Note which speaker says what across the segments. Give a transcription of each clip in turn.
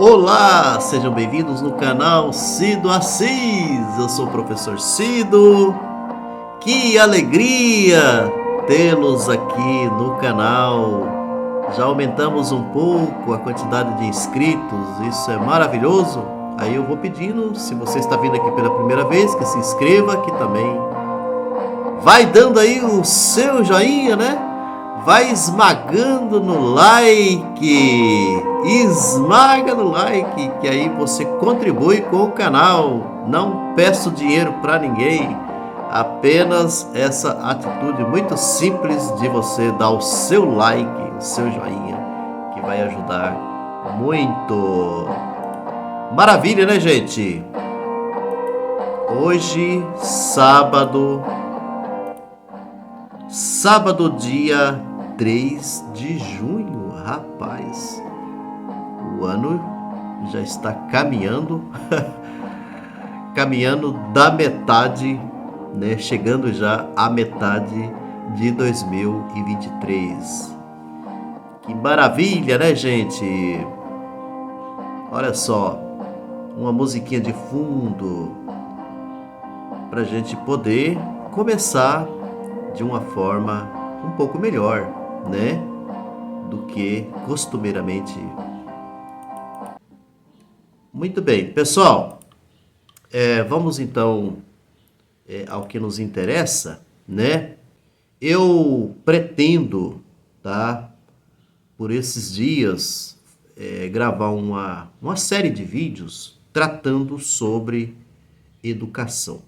Speaker 1: Olá, sejam bem-vindos no canal Cido Assis. Eu sou o professor Cido. Que alegria tê-los aqui no canal. Já aumentamos um pouco a quantidade de inscritos, isso é maravilhoso. Aí eu vou pedindo, se você está vindo aqui pela primeira vez, que se inscreva aqui também. Vai dando aí o seu joinha, né? Vai esmagando no like, esmaga no like, que aí você contribui com o canal. Não peço dinheiro para ninguém, apenas essa atitude muito simples de você dar o seu like, o seu joinha, que vai ajudar muito. Maravilha, né, gente? Hoje, sábado dia 3 de junho, rapaz, o ano já está caminhando, caminhando da metade, né? Chegando já à metade de 2023. Que maravilha, né, gente? Olha só, uma musiquinha de fundo para a gente poder começar de uma forma um pouco melhor, né, do que costumeiramente. Muito bem, pessoal, vamos então ao que nos interessa, né? Eu pretendo, tá, por esses dias, gravar uma série de vídeos tratando sobre educação.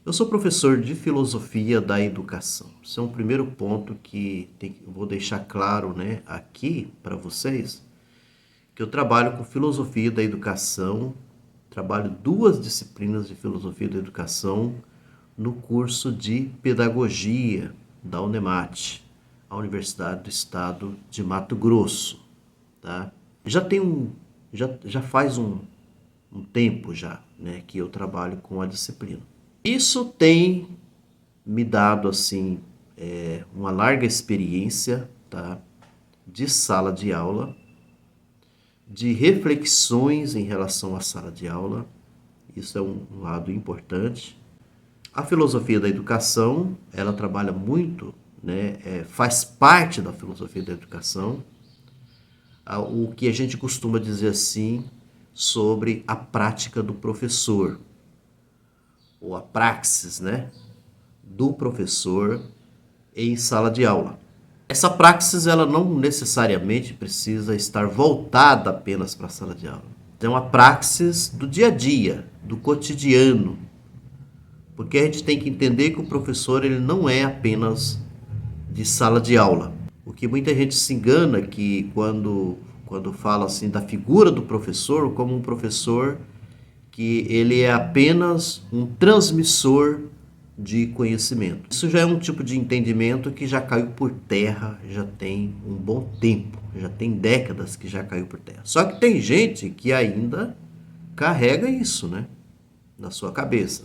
Speaker 1: Eu sou professor de filosofia da educação. Isso é um primeiro ponto que vou deixar claro, né, aqui para vocês, que eu trabalho com filosofia da educação, trabalho 2 disciplinas de filosofia da educação no curso de pedagogia da UNEMAT, a Universidade do Estado de Mato Grosso, tá? Já faz um tempo já, né, que eu trabalho com a disciplina. Isso tem me dado assim uma larga experiência, tá, de sala de aula, de reflexões em relação à sala de aula. Isso é um lado importante. A filosofia da educação, ela trabalha muito, né, faz parte da filosofia da educação, o que a gente costuma dizer assim sobre a prática do professor, ou a praxis, né, do professor em sala de aula. Essa praxis, ela não necessariamente precisa estar voltada apenas para a sala de aula. É uma praxis do dia a dia, do cotidiano. Porque a gente tem que entender que o professor, ele não é apenas de sala de aula. O que muita gente se engana que quando fala assim da figura do professor, como um professor que ele é apenas um transmissor de conhecimento. Isso já é um tipo de entendimento que já caiu por terra, já tem um bom tempo, já tem décadas que já caiu por terra. Só que tem gente que ainda carrega isso, né, na sua cabeça,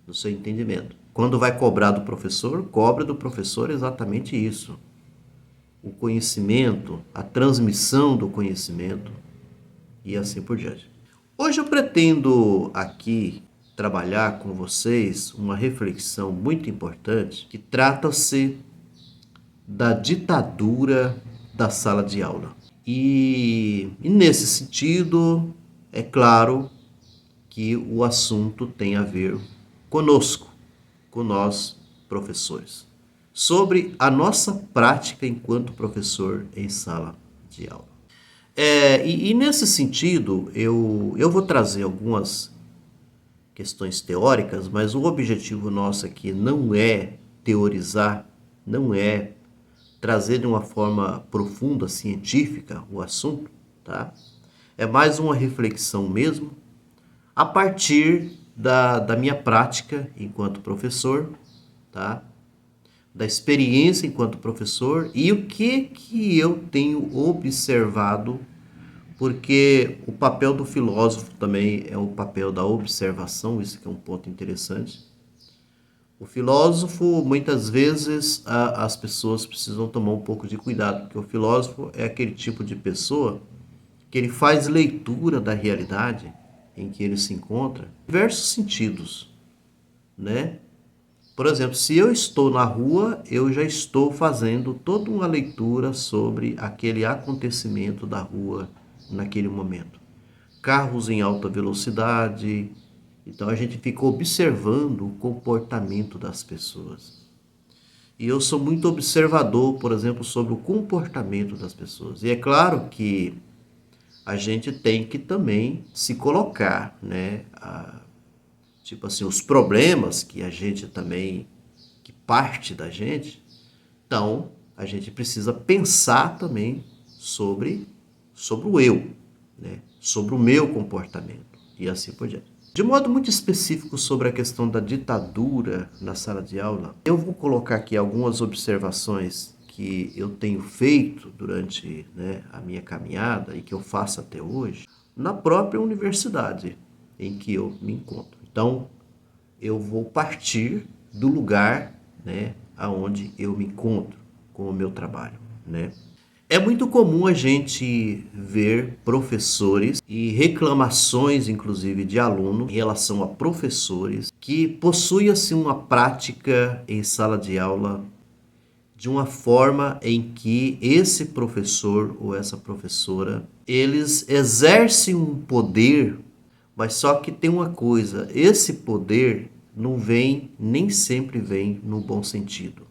Speaker 1: no seu entendimento. Quando vai cobrar do professor, cobra do professor exatamente isso. O conhecimento, a transmissão do conhecimento e assim por diante. Hoje eu pretendo aqui trabalhar com vocês uma reflexão muito importante que trata-se da ditadura da sala de aula. E nesse sentido, é claro que o assunto tem a ver conosco, com nós professores, sobre a nossa prática enquanto professor em sala de aula. E nesse sentido, eu vou trazer algumas questões teóricas, mas o objetivo nosso aqui não é teorizar, não é trazer de uma forma profunda, científica, o assunto, tá? É mais uma reflexão mesmo, a partir da minha prática enquanto professor, tá? Da experiência enquanto professor e o que eu tenho observado, porque o papel do filósofo também é o papel da observação, isso que é um ponto interessante. O filósofo, muitas vezes, as pessoas precisam tomar um pouco de cuidado, porque o filósofo é aquele tipo de pessoa que ele faz leitura da realidade em que ele se encontra, em diversos sentidos, né? Por exemplo, se eu estou na rua, eu já estou fazendo toda uma leitura sobre aquele acontecimento da rua naquele momento. Carros em alta velocidade, então a gente fica observando o comportamento das pessoas. E eu sou muito observador, por exemplo, sobre o comportamento das pessoas. E é claro que a gente tem que também se colocar, né? Tipo assim, os problemas que a gente também, que parte da gente, então a gente precisa pensar também sobre o eu, né? Sobre o meu comportamento e assim por diante. De modo muito específico sobre a questão da ditadura na sala de aula, eu vou colocar aqui algumas observações que eu tenho feito durante, né, a minha caminhada e que eu faço até hoje na própria universidade em que eu me encontro. Então, eu vou partir do lugar, né, aonde eu me encontro com o meu trabalho, né? É muito comum a gente ver professores e reclamações, inclusive, de alunos em relação a professores que possuem assim uma prática em sala de aula de uma forma em que esse professor ou essa professora, eles exercem um poder, mas só que tem uma coisa, esse poder não vem, nem sempre vem no bom sentido.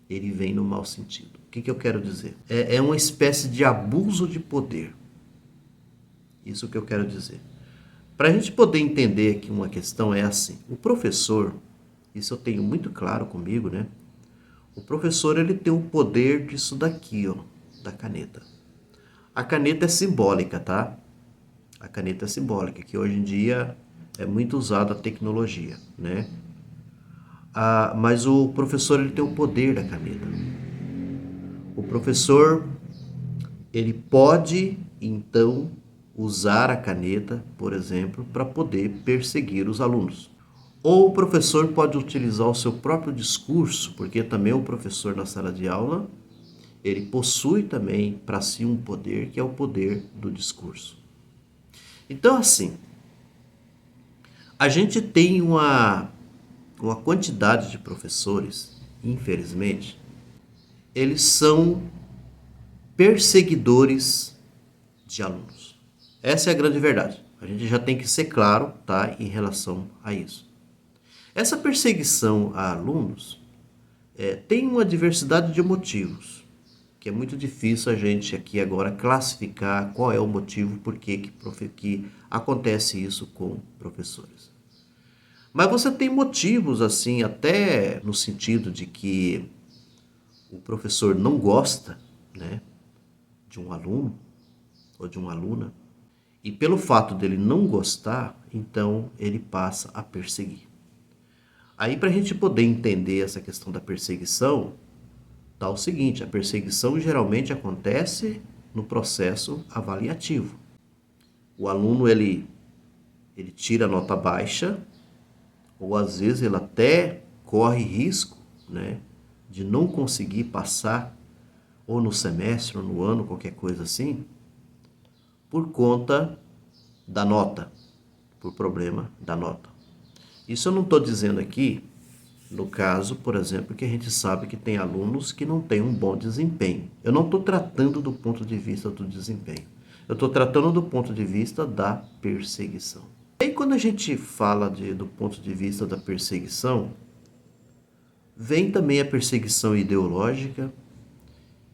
Speaker 1: Ele vem no mau sentido. O que eu quero dizer? É uma espécie de abuso de poder. Isso que eu quero dizer. Para a gente poder entender que uma questão é assim, o professor, isso eu tenho muito claro comigo, né? O professor ele tem o poder disso daqui, ó, da caneta. A caneta é simbólica, tá? A caneta é simbólica, que hoje em dia é muito usada a tecnologia, né? Mas o professor ele tem o poder da caneta. O professor ele pode então usar a caneta, por exemplo, para poder perseguir os alunos. Ou o professor pode utilizar o seu próprio discurso, porque também o professor na sala de aula, ele possui também para si um poder que é o poder do discurso. Então, assim, a gente tem uma quantidade de professores, infelizmente, eles são perseguidores de alunos. Essa é a grande verdade. A gente já tem que ser claro, tá, em relação a isso. Essa perseguição a alunos tem uma diversidade de motivos, que é muito difícil a gente aqui agora classificar qual é o motivo por que acontece isso com professores. Mas você tem motivos assim, até no sentido de que o professor não gosta, né, de um aluno ou de uma aluna, e pelo fato dele não gostar, então ele passa a perseguir. Aí, para a gente poder entender essa questão da perseguição, tá o seguinte: a perseguição geralmente acontece no processo avaliativo. O aluno ele tira nota baixa, ou às vezes ele até corre risco, né, de não conseguir passar, ou no semestre, ou no ano, qualquer coisa assim, por conta da nota, por problema da nota. Isso eu não estou dizendo aqui, no caso, por exemplo, que a gente sabe que tem alunos que não têm um bom desempenho. Eu não estou tratando do ponto de vista do desempenho. Eu estou tratando do ponto de vista da perseguição. E aí, quando a gente fala do ponto de vista da perseguição, vem também a perseguição ideológica,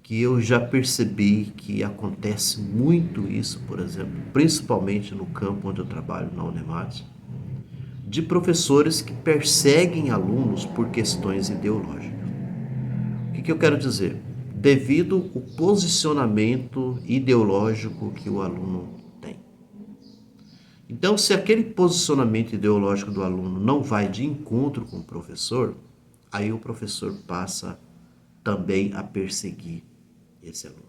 Speaker 1: que eu já percebi que acontece muito isso, por exemplo, principalmente no campo onde eu trabalho, na Unemate, de professores que perseguem alunos por questões ideológicas. O que eu quero dizer? Devido ao posicionamento ideológico que o aluno tem. Então, se aquele posicionamento ideológico do aluno não vai de encontro com o professor, aí o professor passa também a perseguir esse aluno.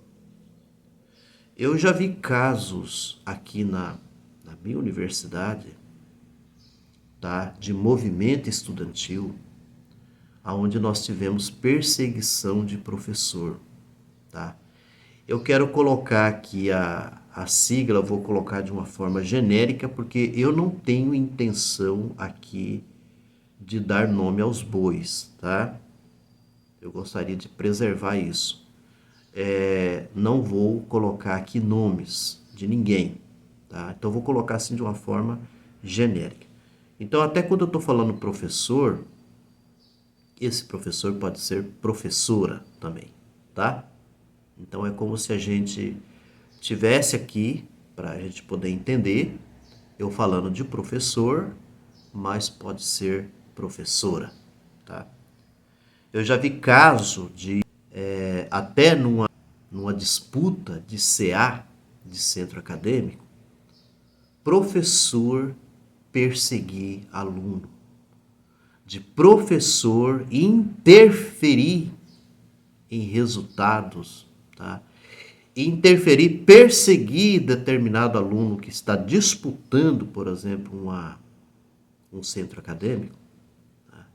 Speaker 1: Eu já vi casos aqui na minha universidade, tá, de movimento estudantil, onde nós tivemos perseguição de professor. Tá? Eu quero colocar aqui a a sigla eu vou colocar de uma forma genérica, porque eu não tenho intenção aqui de dar nome aos bois, tá? Eu gostaria de preservar isso. Não vou colocar aqui nomes de ninguém, tá? Então, eu vou colocar assim de uma forma genérica. Então, até quando eu estou falando professor, esse professor pode ser professora também, tá? Então, é como se a gente tivesse aqui, para a gente poder entender, eu falando de professor, mas pode ser professora, tá? Eu já vi caso de, até numa disputa de CA, de centro acadêmico, professor perseguir aluno, de professor interferir em resultados, tá? Interferir, perseguir determinado aluno que está disputando, por exemplo, um centro acadêmico. Tá?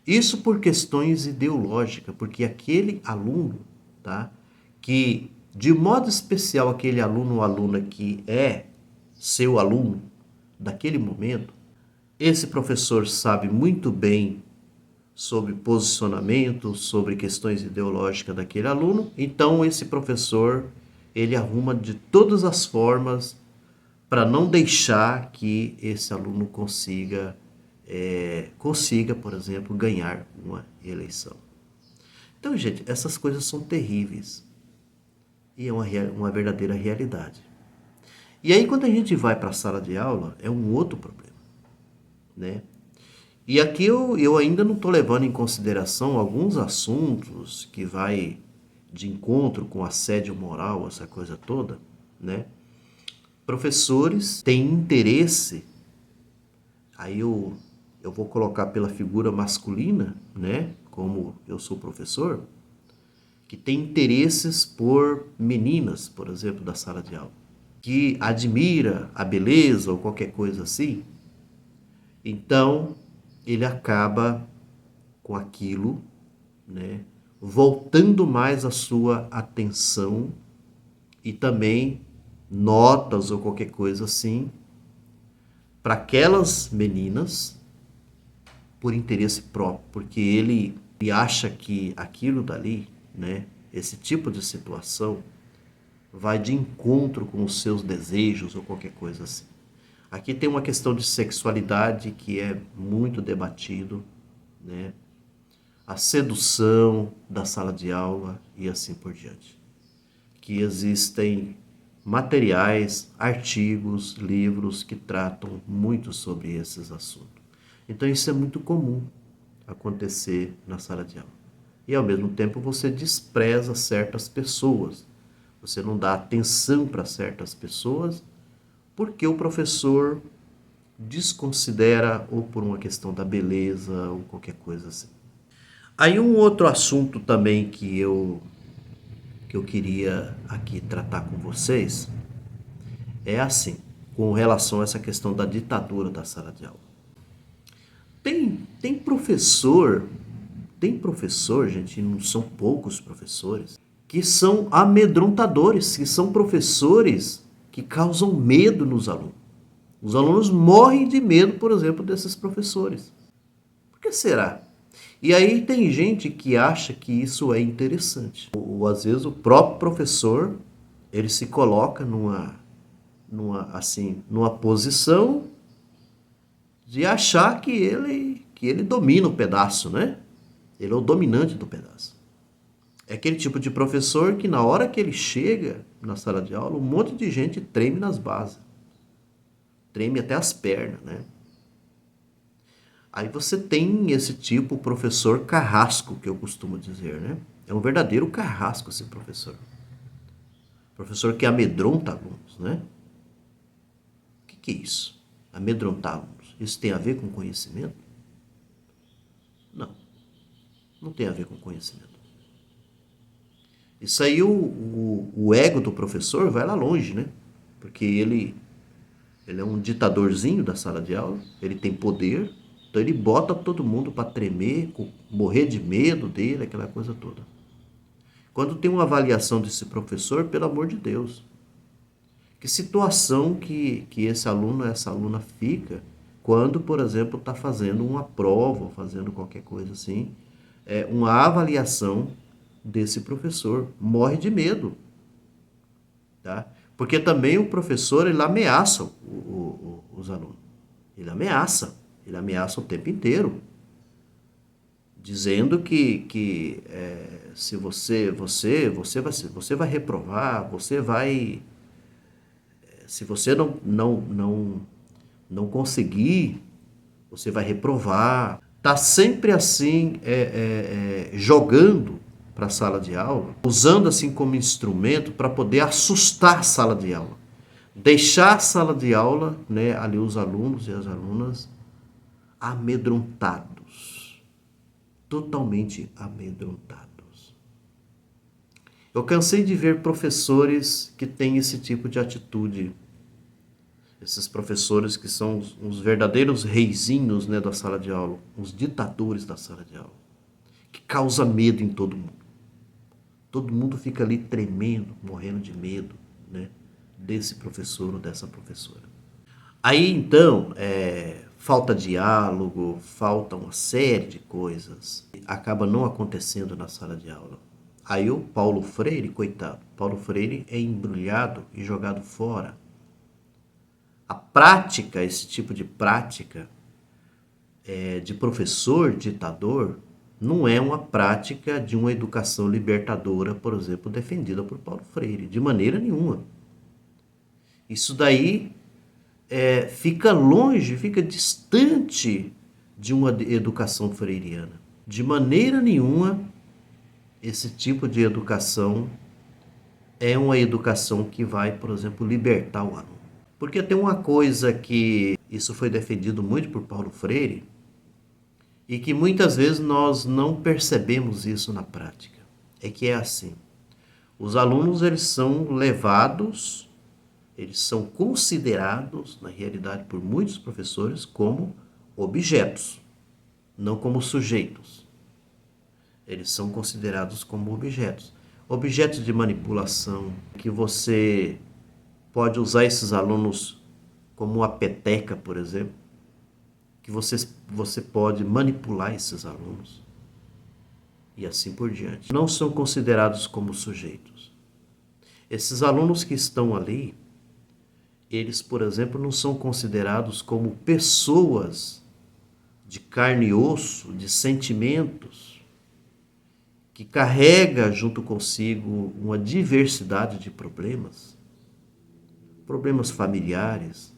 Speaker 1: Isso por questões ideológicas, porque aquele aluno, tá? Que de modo especial aquele aluno ou aluna que é seu aluno daquele momento, esse professor sabe muito bem sobre posicionamento, sobre questões ideológicas daquele aluno, então esse professor ele arruma de todas as formas para não deixar que esse aluno consiga, por exemplo, ganhar uma eleição. Então, gente, essas coisas são terríveis e é uma verdadeira realidade. E aí, quando a gente vai para a sala de aula, é um outro problema, né? E aqui eu ainda não estou levando em consideração alguns assuntos que vai de encontro com assédio moral, essa coisa toda, né? Professores têm interesse, aí eu vou colocar pela figura masculina, né? Como eu sou professor, que tem interesses por meninas, por exemplo, da sala de aula, que admira a beleza ou qualquer coisa assim. Então, ele acaba com aquilo, né, voltando mais a sua atenção e também notas ou qualquer coisa assim para aquelas meninas por interesse próprio, porque ele acha que aquilo dali, né, esse tipo de situação vai de encontro com os seus desejos ou qualquer coisa assim. Aqui tem uma questão de sexualidade que é muito debatido, né? A sedução da sala de aula e assim por diante. Que existem materiais, artigos, livros que tratam muito sobre esses assuntos. Então isso é muito comum acontecer na sala de aula. E ao mesmo tempo você despreza certas pessoas. Você não dá atenção para certas pessoas porque o professor desconsidera ou por uma questão da beleza ou qualquer coisa assim. Aí um outro assunto também que eu queria aqui tratar com vocês é assim, com relação a essa questão da ditadura da sala de aula. Tem professor, gente, não são poucos professores, que são amedrontadores, que são professores que causam medo nos alunos. Os alunos morrem de medo, por exemplo, desses professores. Por que será? E aí tem gente que acha que isso é interessante. Ou às vezes o próprio professor, ele se coloca numa posição de achar que ele domina o pedaço, né? Ele é o dominante do pedaço. É aquele tipo de professor que na hora que ele chega na sala de aula, um monte de gente treme nas bases. Treme até as pernas, né? Aí você tem esse tipo, o professor carrasco, que eu costumo dizer, né? É um verdadeiro carrasco esse professor. Professor que amedronta alunos, né? O que é isso? Amedrontar alunos. Isso tem a ver com conhecimento? Não. Não tem a ver com conhecimento. Isso aí o ego do professor vai lá longe, né? Porque ele é um ditadorzinho da sala de aula, ele tem poder, então ele bota todo mundo para tremer, morrer de medo dele, aquela coisa toda. Quando tem uma avaliação desse professor, pelo amor de Deus, Que situação que esse aluno, essa aluna fica quando, por exemplo, está fazendo uma prova, ou fazendo qualquer coisa assim, uma avaliação desse professor. Morre de medo, tá? Porque também o professor, ele ameaça os alunos. Ele ameaça o tempo inteiro, dizendo que se você vai reprovar, se você não conseguir, você vai reprovar. Tá sempre assim, jogando para a sala de aula, usando assim como instrumento para poder assustar a sala de aula. Deixar a sala de aula, né, ali os alunos e as alunas amedrontados, totalmente amedrontados. Eu cansei de ver professores que têm esse tipo de atitude. Esses professores que são os verdadeiros reizinhos, né, da sala de aula, os ditadores da sala de aula, que causa medo em todo mundo. Todo mundo fica ali tremendo, morrendo de medo, né, desse professor ou dessa professora. Aí então, falta diálogo, falta uma série de coisas, acaba não acontecendo na sala de aula. Aí o Paulo Freire, coitado, Paulo Freire é embrulhado e jogado fora. A prática, esse tipo de prática de professor ditador, não é uma prática de uma educação libertadora, por exemplo, defendida por Paulo Freire, de maneira nenhuma. Isso daí fica longe, fica distante de uma educação freiriana. De maneira nenhuma, esse tipo de educação é uma educação que vai, por exemplo, libertar o aluno. Porque tem uma coisa que isso foi defendido muito por Paulo Freire e que muitas vezes nós não percebemos isso na prática. É que é assim, os alunos eles são levados, eles são considerados, na realidade, por muitos professores, como objetos, não como sujeitos. Eles são considerados como objetos. Objetos de manipulação, que você pode usar esses alunos como uma peteca, por exemplo, que você pode manipular esses alunos e assim por diante. Não são considerados como sujeitos. Esses alunos que estão ali, eles, por exemplo, não são considerados como pessoas de carne e osso, de sentimentos, que carrega junto consigo uma diversidade de problemas, problemas familiares,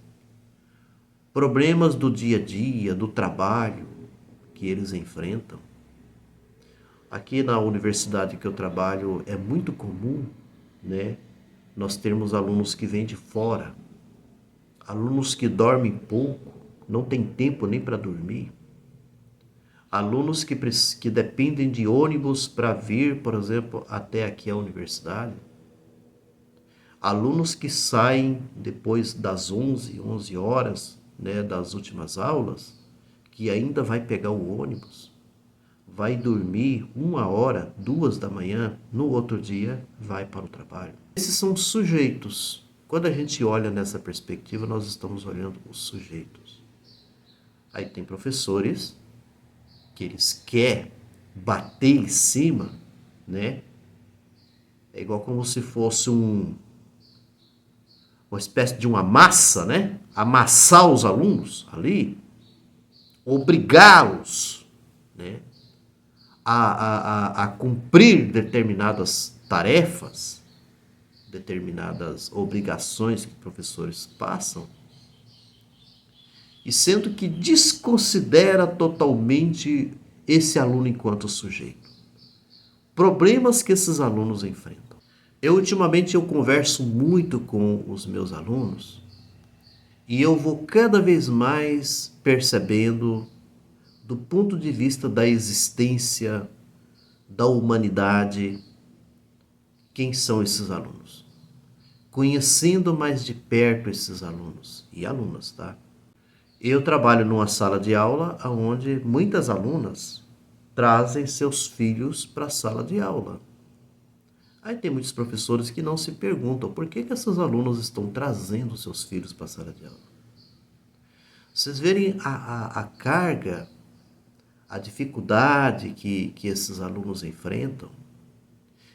Speaker 1: problemas do dia a dia, do trabalho que eles enfrentam. Aqui na universidade que eu trabalho é muito comum, né, nós termos alunos que vêm de fora, alunos que dormem pouco, não tem tempo nem para dormir, alunos que dependem de ônibus para vir, por exemplo, até aqui a universidade, alunos que saem depois das 11 horas, né, das últimas aulas, que ainda vai pegar o ônibus, vai dormir 1 hora, 2 da manhã, no outro dia vai para o trabalho. Esses são sujeitos. Quando a gente olha nessa perspectiva, nós estamos olhando os sujeitos. Aí tem professores que eles querem bater em cima, né? É igual como se fosse uma espécie de uma massa, né? Amassar os alunos ali, obrigá-los, né, a cumprir determinadas tarefas, determinadas obrigações que professores passam, e sendo que desconsidera totalmente esse aluno enquanto sujeito. Problemas que esses alunos enfrentam. Ultimamente eu converso muito com os meus alunos e eu vou cada vez mais percebendo, do ponto de vista da existência, da humanidade, quem são esses alunos. Conhecendo mais de perto esses alunos e alunas, tá? Eu trabalho numa sala de aula onde muitas alunas trazem seus filhos para a sala de aula. Aí tem muitos professores que não se perguntam por que esses alunos estão trazendo seus filhos para a sala de aula. Vocês verem a carga, a dificuldade que esses alunos enfrentam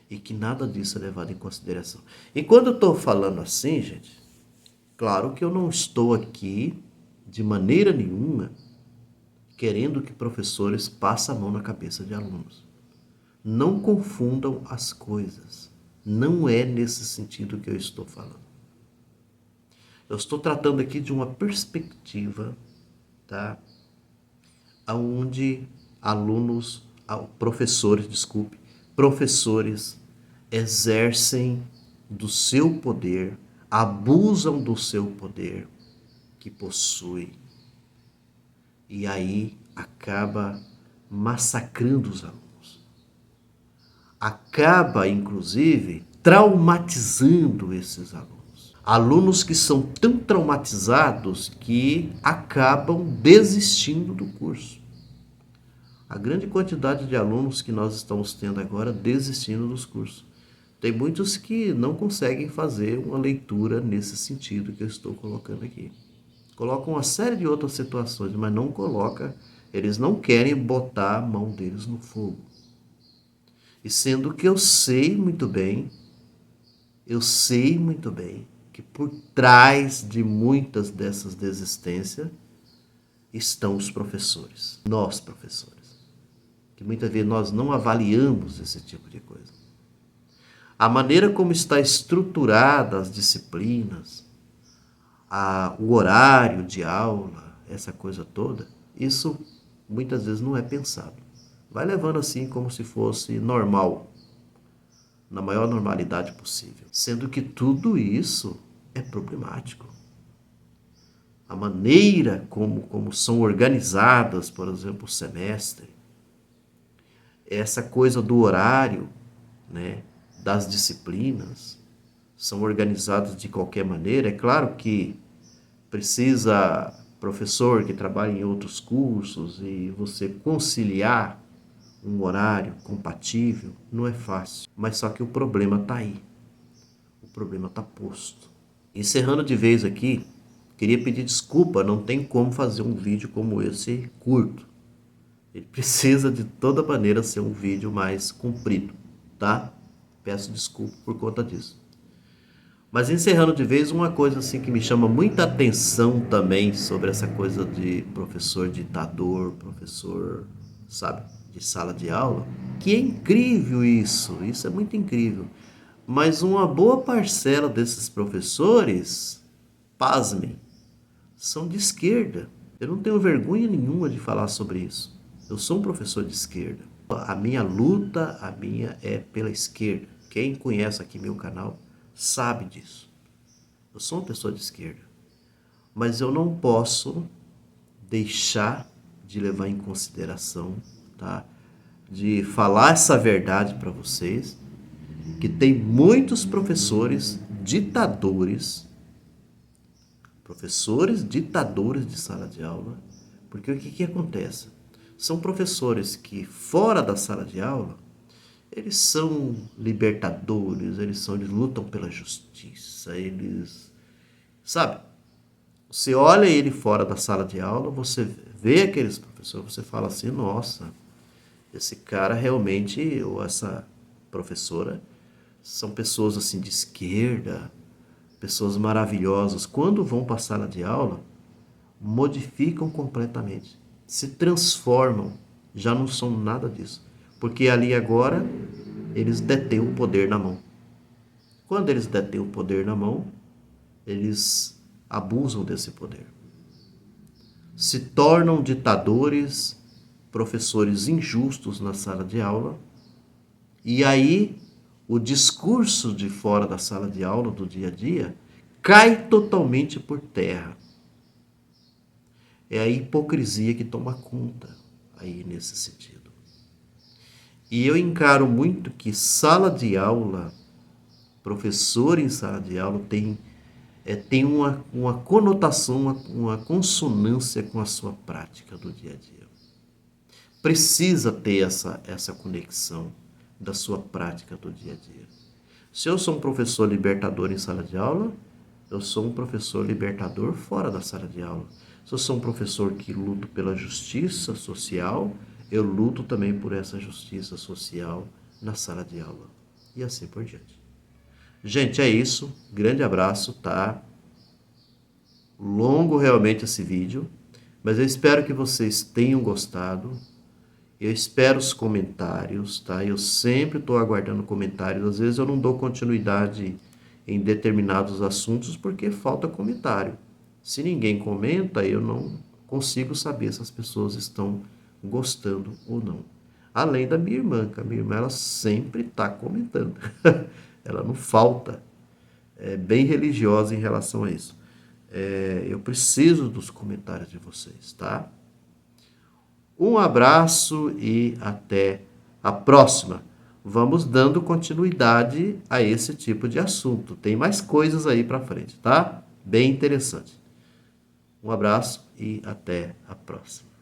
Speaker 1: e que nada disso é levado em consideração. E quando eu estou falando assim, gente, claro que eu não estou aqui de maneira nenhuma querendo que professores passem a mão na cabeça de alunos. Não confundam as coisas. Não é nesse sentido que eu estou falando. Eu estou tratando aqui de uma perspectiva, tá? Onde professores exercem do seu poder, abusam do seu poder que possui e aí acaba massacrando os alunos. Acaba, inclusive, traumatizando esses alunos. Alunos que são tão traumatizados que acabam desistindo do curso. A grande quantidade de alunos que nós estamos tendo agora desistindo dos cursos. Tem muitos que não conseguem fazer uma leitura nesse sentido que eu estou colocando aqui. Colocam uma série de outras situações, mas não coloca, eles não querem botar a mão deles no fogo. E sendo que eu sei muito bem que por trás de muitas dessas desistências estão os professores, nós professores, que muitas vezes nós não avaliamos esse tipo de coisa. A maneira como está estruturada as disciplinas, o horário de aula, essa coisa toda, isso muitas vezes não é pensado. Vai levando assim como se fosse normal, na maior normalidade possível. Sendo que tudo isso é problemático. A maneira como são organizadas, por exemplo, o semestre, essa coisa do horário, né, das disciplinas, são organizadas de qualquer maneira. É claro que precisa professor que trabalha em outros cursos e você conciliar um horário compatível, não é fácil. Mas só que o problema está aí. O problema está posto. Encerrando de vez aqui, queria pedir desculpa, não tem como fazer um vídeo como esse curto. Ele precisa de toda maneira ser um vídeo mais comprido, tá? Peço desculpa por conta disso. Mas encerrando de vez, uma coisa assim que me chama muita atenção também sobre essa coisa de professor ditador, professor, sabe, de sala de aula, que é incrível isso é muito incrível. Mas uma boa parcela desses professores, pasmem, são de esquerda. Eu não tenho vergonha nenhuma de falar sobre isso. Eu sou um professor de esquerda. A minha luta, é pela esquerda. Quem conhece aqui meu canal sabe disso. Eu sou uma pessoa de esquerda. Mas eu não posso deixar de levar em consideração, tá? De falar essa verdade para vocês, que tem muitos professores ditadores de sala de aula, porque o que acontece? São professores que fora da sala de aula, eles são libertadores, eles lutam pela justiça, sabe? Você olha ele fora da sala de aula, você vê aqueles professores, você fala assim, nossa, esse cara realmente, ou essa professora, são pessoas assim de esquerda, pessoas maravilhosas. Quando vão para a sala de aula, modificam completamente, se transformam, já não são nada disso. Porque ali agora, eles detêm o poder na mão. Quando eles detêm o poder na mão, eles abusam desse poder. Se tornam ditadores, professores injustos na sala de aula, e aí o discurso de fora da sala de aula, do dia a dia, cai totalmente por terra. É a hipocrisia que toma conta aí nesse sentido. E eu encaro muito que sala de aula, professor em sala de aula tem uma conotação, uma consonância com a sua prática do dia a dia. Precisa ter essa conexão da sua prática do dia a dia. Se eu sou um professor libertador em sala de aula, eu sou um professor libertador fora da sala de aula. Se eu sou um professor que luto pela justiça social, eu luto também por essa justiça social na sala de aula. E assim por diante. Gente, é isso. Grande abraço, tá? Longo realmente esse vídeo, mas eu espero que vocês tenham gostado. Eu espero os comentários, tá? Eu sempre estou aguardando comentários. Às vezes eu não dou continuidade em determinados assuntos porque falta comentário. Se ninguém comenta, eu não consigo saber se as pessoas estão gostando ou não. Além da minha irmã, que a minha irmã ela sempre está comentando. Ela não falta. É bem religiosa em relação a isso. Eu preciso dos comentários de vocês, tá? Um abraço e até a próxima. Vamos dando continuidade a esse tipo de assunto. Tem mais coisas aí para frente, tá? Bem interessante. Um abraço e até a próxima.